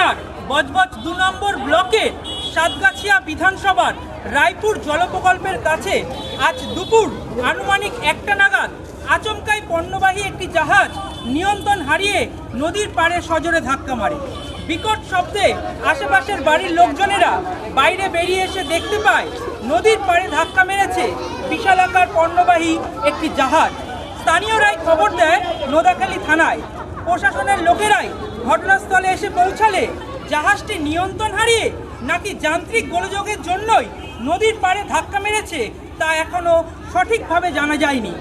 জেলার বজবজ 2 নম্বর ব্লকের সাতগাছিয়া বিধানসভার রায়পুর জলপ্রকল্পের কাছে আজ দুপুর আনুমানিক 1টা নাগাদ আচমকাই পণ্যবাহী একটি জাহাজ নিয়ন্ত্রণ হারিয়ে নদীর পাড়ে সজোরে ধাক্কা মারে। বিকট শব্দে আশেপাশের বাড়ির লোকজনেরা বাইরে বেরিয়ে এসে দেখতে পায় নদীর পাড়ে ধাক্কা মেরেছে বিশালাকার পণ্যবাহী একটি জাহাজ। স্থানীয়রাই খবর দেয় নোদাখালী থানায়। প্রশাসনের লোকেরাই ঘটনাস্থলে এসে পৌঁছালে জাহাজটি নিয়ন্ত্রণ হারিয়ে নাকি যান্ত্রিক গোলযোগের জন্যই নদীর পাড়ে ধাক্কা মেরেছে তা এখনও সঠিকভাবে জানা যায়নি।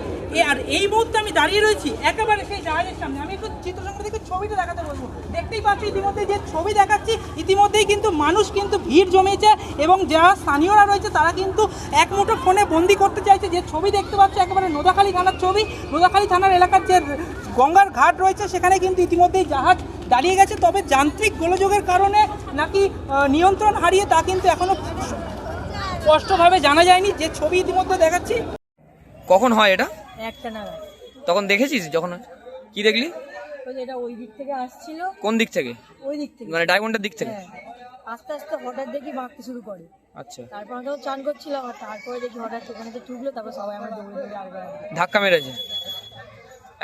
আর এই মুহূর্তে আমি দাঁড়িয়ে রয়েছি একেবারে সেই জাহাজের সামনে। আমি একটু চিত্রসংগ্রহ থেকে ছবিটা দেখাতে বলবো। দেখতেই পাচ্ছি ইতিমধ্যে যে ছবি দেখাচ্ছি ইতিমধ্যেই কিন্তু মানুষ কিন্তু ভিড় জমেছে এবং যারা স্থানীয়রা রয়েছে তারা কিন্তু এক মুঠো ফোনে বন্দি করতে চাইছে। যে ছবি দেখতে পাচ্ছি একেবারে নোদাখালী থানার ছবি। নোদাখালী থানার এলাকার যে গঙ্গার ঘাট রয়েছে সেখানে কিন্তু ইতিমধ্যেই জাহাজ দাঁড়িয়ে গেছে। তবে যান্ত্রিক গোলযোগের কারণে নাকি নিয়ন্ত্রণ হারিয়ে তা কিন্তু এখনো স্পষ্টভাবে জানা যায়নি। যে ছবি ইতিমধ্যে দেখাচ্ছি। কখন হয় এটা? 1টা নাগাদ। তখন দেখেছিস? যখন কি দেখলি? এটা ওই দিক থেকে আসছিল। কোন দিক থেকে? ওই দিক থেকে, মানে ডায়মন্ডের দিক থেকে? হ্যাঁ। আস্তে আস্তে হঠাৎ দেখি ভাগতে শুরু করে। আচ্ছা। তারপর আমরা চান করছিলাম আর তারপরে দেখি হঠাৎ ওখানে তো ঠুকলো। তারপর সবাই আমরা দৌড়ে দৌড়ে আগে ধাক্কা মেরেছে।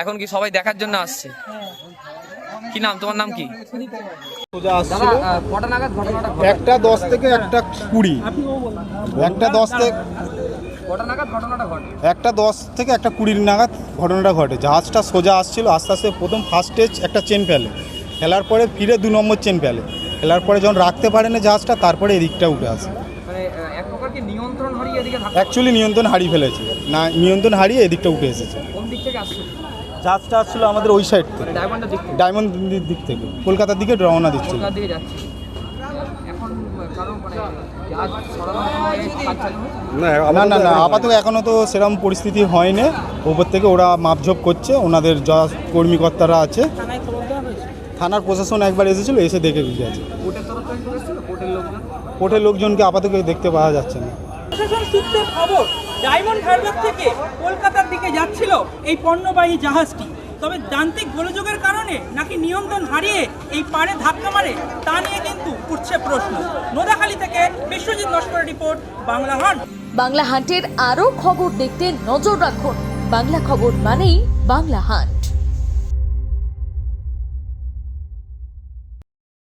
এখন কি সবাই দেখার জন্য আসছে? হ্যাঁ। কি নাম তোমার? নাম কি? সোজা আসছিল কটা নাগাদ ঘটনাটা? 1টা 10 থেকে 1টা 20। 1টা 10 থেকে কটা নাগাদ ঘটনাটা ঘটে? 1টা 10 থেকে 1টা 20 নাগাদ ঘটনাটা ঘটে। জাহাজটা সোজা আসছিল, আস্তে আস্তে প্রথম ফার্স্ট স্টেজ একটা চেন ফেলার পরে ফিরে 2 নম্বর চেন ফেলার পরে যখন রাখতে পারে না জাহাজটা, তারপরে এদিকটা উঠে আসে। মানে এক প্রকার কি নিয়ন্ত্রণ হারিয়ে এদিকে ধাক্কা? অ্যাকচুয়ালি নিয়ন্ত্রণ হারিয়ে ফেলেছে, না নিয়ন্ত্রণ হারিয়ে এদিকটা উঠে এসেছে। কোন দিক থেকে আসছে? জাহাজটা আসছিল আমাদের ওই সাইড থেকে, ডায়মন্ডের দিক থেকে? ডায়মন্ড দিক থেকে কলকাতার দিকে রওনা দিচ্ছিল। কলকাতার দিকে যাচ্ছে। এখন কারণ মানে জাহাজ সরানোর কাজ চালু হয়েছে? না না না, আপাতত এখনও তো সেরকম পরিস্থিতি হয়নি। ওপর থেকে ওরা মাপঝোপ করছে, ওনাদের যা কর্মীকর্তারা আছে। থানার প্রশাসন একবার এসেছিল, এসে দেখে বুঝে আছে। কোর্টের তরফ থেকে এসেছিল? কোর্টের লোকজন? কোর্টের লোকজনকে আপাতত দেখতে পাওয়া যাচ্ছে না। প্রশাসন সূত্রে খবর ডায়মন্ড হারবার থেকে কলকাতার দিকে যাচ্ছিল এই পণ্যবাহী জাহাজটি। তবে যান্ত্রিক গোলযোগের কারণে নাকি নিয়ন্ত্রণ হারিয়ে এই পাড়ে ধাক্কা মারে তা নিয়ে কিন্তু উঠছে প্রশ্ন। নোদাখালী থেকে বিশ্বজিৎ নস্করের রিপোর্ট, বাংলা হান্ট। বাংলা হান্টের আরও খবর দেখতে নজর রাখুন। বাংলা খবর মানেই বাংলা হান্ট।